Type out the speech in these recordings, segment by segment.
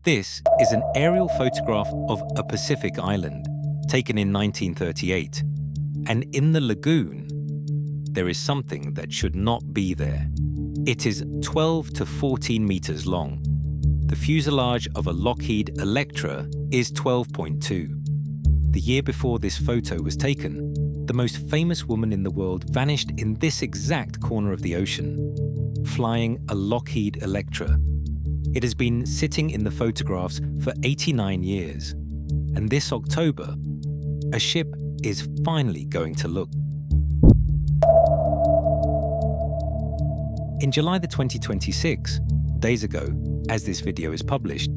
This is an aerial photograph of a Pacific island, taken in 1938. And in the lagoon, there is something that should not be there. It is 12 to 14 meters long. The fuselage of a Lockheed Electra is 12.2. The year before this photo was taken, the most famous woman in the world vanished in this exact corner of the ocean, flying a Lockheed Electra. It has been sitting in the photographs for 89 years, and this October, a ship is finally going to look. In July 2026, days ago, as this video is published,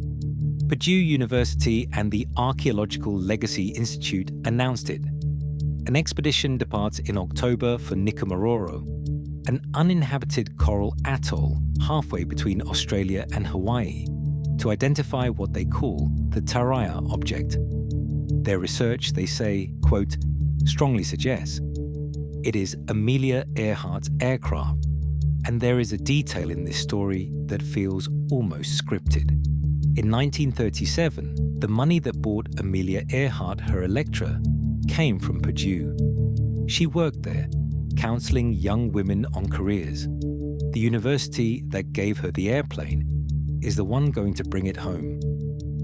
Purdue University and the Archaeological Legacy Institute announced it. An expedition departs in October for Nikumaroro, an uninhabited coral atoll halfway between Australia and Hawaii, to identify what they call the Taraya object. Their research, they say, quote, strongly suggests it is Amelia Earhart's aircraft, and there is a detail in this story that feels almost scripted. In 1937, the money that bought Amelia Earhart her Electra came from Purdue. She worked there, counseling young women on careers. The university that gave her the airplane is the one going to bring it home.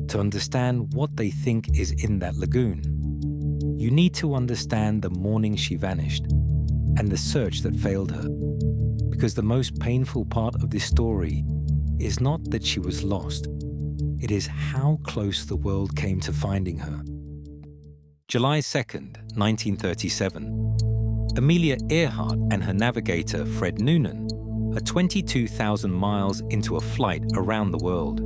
To understand what they think is in that lagoon, you need to understand the morning she vanished and the search that failed her. Because the most painful part of this story is not that she was lost, it is how close the world came to finding her. July 2nd, 1937. Amelia Earhart and her navigator, Fred Noonan, are 22,000 miles into a flight around the world.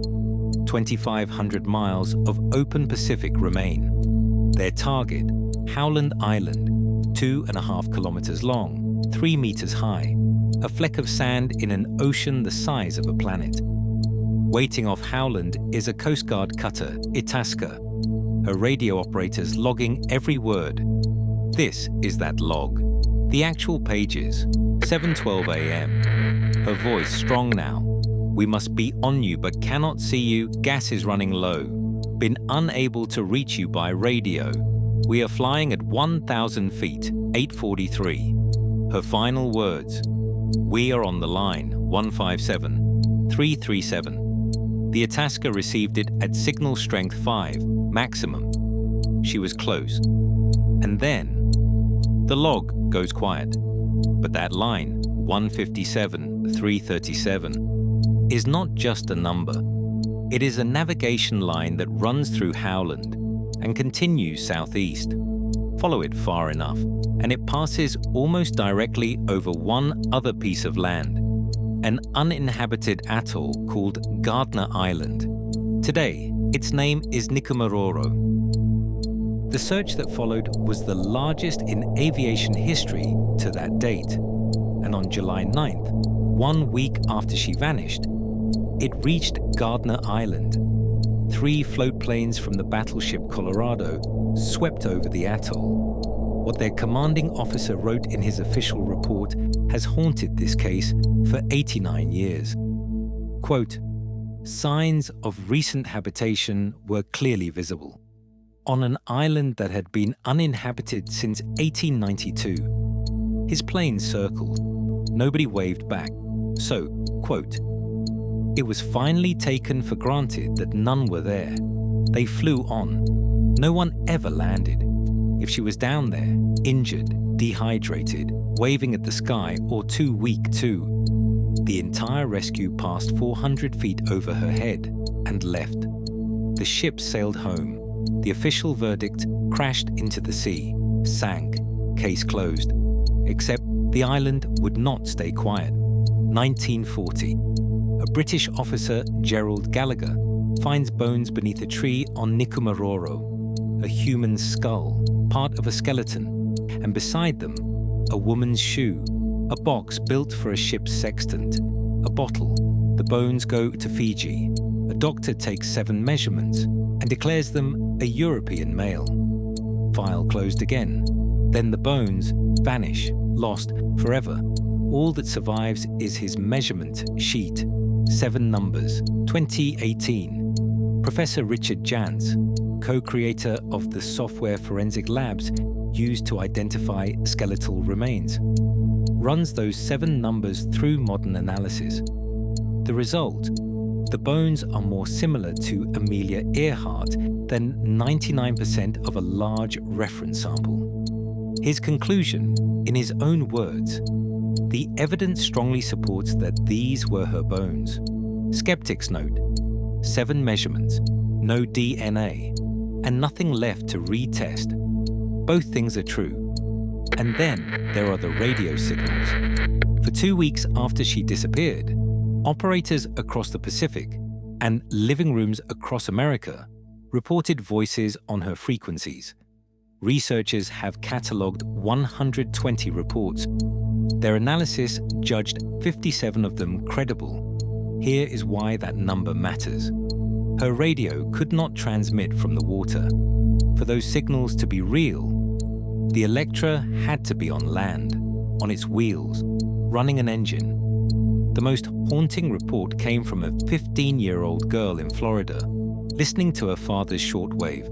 2,500 miles of open Pacific remain. Their target, Howland Island, 2.5 kilometers long, 3 meters high, a fleck of sand in an ocean the size of a planet. Waiting off Howland is a Coast Guard cutter, Itasca, her radio operators logging every word. This is that log. The actual pages, 7:12 a.m. Her voice strong now. We must be on you but cannot see you, gas is running low. Been unable to reach you by radio. We are flying at 1,000 feet, 8:43. Her final words, we are on the line, 157, 337. The Itasca received it at signal strength 5, maximum. She was close. And then, the log goes quiet. But that line, 157, 337, is not just a number. It is a navigation line that runs through Howland and continues southeast. Follow it far enough, and it passes almost directly over one other piece of land, an uninhabited atoll called Gardner Island. Today, its name is Nikumaroro. The search that followed was the largest in aviation history to that date, and on July 9th, 1 week after she vanished, it reached Gardner Island. 3 float planes from the battleship Colorado swept over the atoll. What their commanding officer wrote in his official report has haunted this case for 89 years. Quote, signs of recent habitation were clearly visible. On an island that had been uninhabited since 1892. His plane circled. Nobody waved back. So, quote, it was finally taken for granted that none were there. They flew on. No one ever landed. If she was down there, injured, dehydrated, waving at the sky, or too weak too, the entire rescue passed 400 feet over her head and left. The ship sailed home. The official verdict, crashed into the sea, sank, case closed. Except the island would not stay quiet. 1940. A British officer, Gerald Gallagher, finds bones beneath a tree on Nikumaroro, a human skull, part of a skeleton, and beside them, a woman's shoe, a box built for a ship's sextant, a bottle. The bones go to Fiji. A doctor takes 7 measurements and declares them a European male. File closed again. Then the bones vanish, lost forever. All that survives is his measurement sheet. 7 numbers, 2018. Professor Richard Jantz, co-creator of the software forensic labs used to identify skeletal remains, runs those 7 numbers through modern analysis. The result? The bones are more similar to Amelia Earhart than 99% of a large reference sample. His conclusion, in his own words, the evidence strongly supports that these were her bones. Skeptics note, 7 measurements, no DNA, and nothing left to retest. Both things are true. And then there are the radio signals. For 2 weeks after she disappeared, operators across the Pacific and living rooms across America reported voices on her frequencies. Researchers have catalogued 120 reports. Their analysis judged 57 of them credible. Here is why that number matters. Her radio could not transmit from the water. For those signals to be real, the Electra had to be on land, on its wheels, running an engine. The most haunting report came from a 15-year-old girl in Florida, listening to her father's shortwave.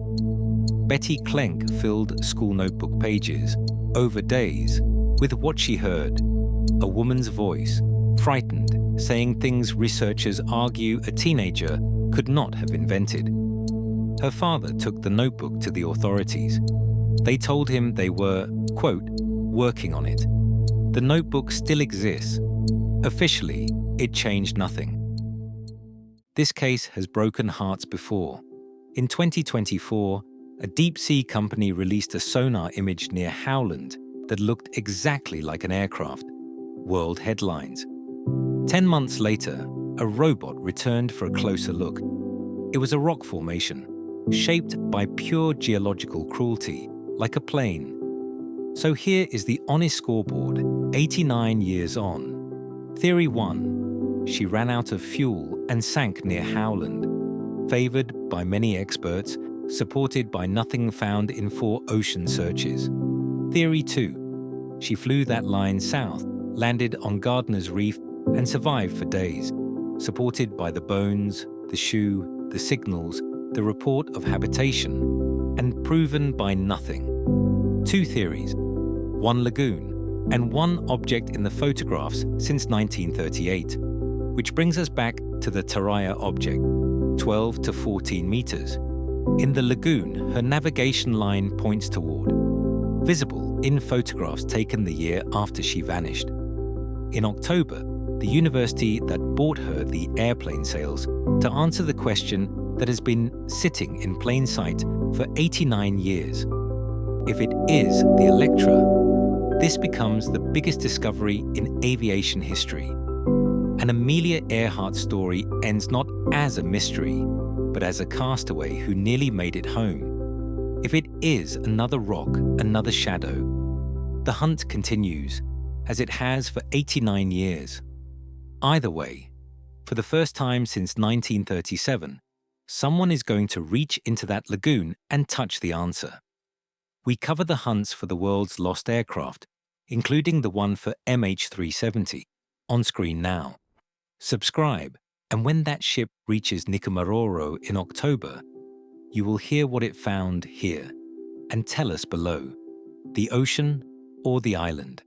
Betty Klenk filled school notebook pages, over days, with what she heard. A woman's voice, frightened, saying things researchers argue a teenager could not have invented. Her father took the notebook to the authorities. They told him they were, quote, working on it. The notebook still exists. Officially, it changed nothing. This case has broken hearts before. In 2024, a deep-sea company released a sonar image near Howland that looked exactly like an aircraft. World headlines. 10 months later, a robot returned for a closer look. It was a rock formation, shaped by pure geological cruelty, like a plane. So here is the honest scoreboard, 89 years on. Theory 1. She ran out of fuel and sank near Howland. Favored by many experts, supported by nothing found in 4 ocean searches. Theory 2. She flew that line south, landed on Gardner's Reef, and survived for days, supported by the bones, the shoe, the signals, the report of habitation, and proven by nothing. 2 theories, 1 lagoon, and 1 object in the photographs since 1938, which brings us back to the Taraya object, 12 to 14 meters. In the lagoon, her navigation line points toward, visible in photographs taken the year after she vanished. In October, the university that bought her the airplane sails to answer the question that has been sitting in plain sight for 89 years. If it is the Electra, this becomes the biggest discovery in aviation history. An Amelia Earhart story ends not as a mystery, but as a castaway who nearly made it home. If it is another rock, another shadow, the hunt continues, as it has for 89 years. Either way, for the first time since 1937, someone is going to reach into that lagoon and touch the answer. We cover the hunts for the world's lost aircraft, including the one for MH370, on screen now. Subscribe, and when that ship reaches Nikumaroro in October, you will hear what it found here, and tell us below, the ocean or the island.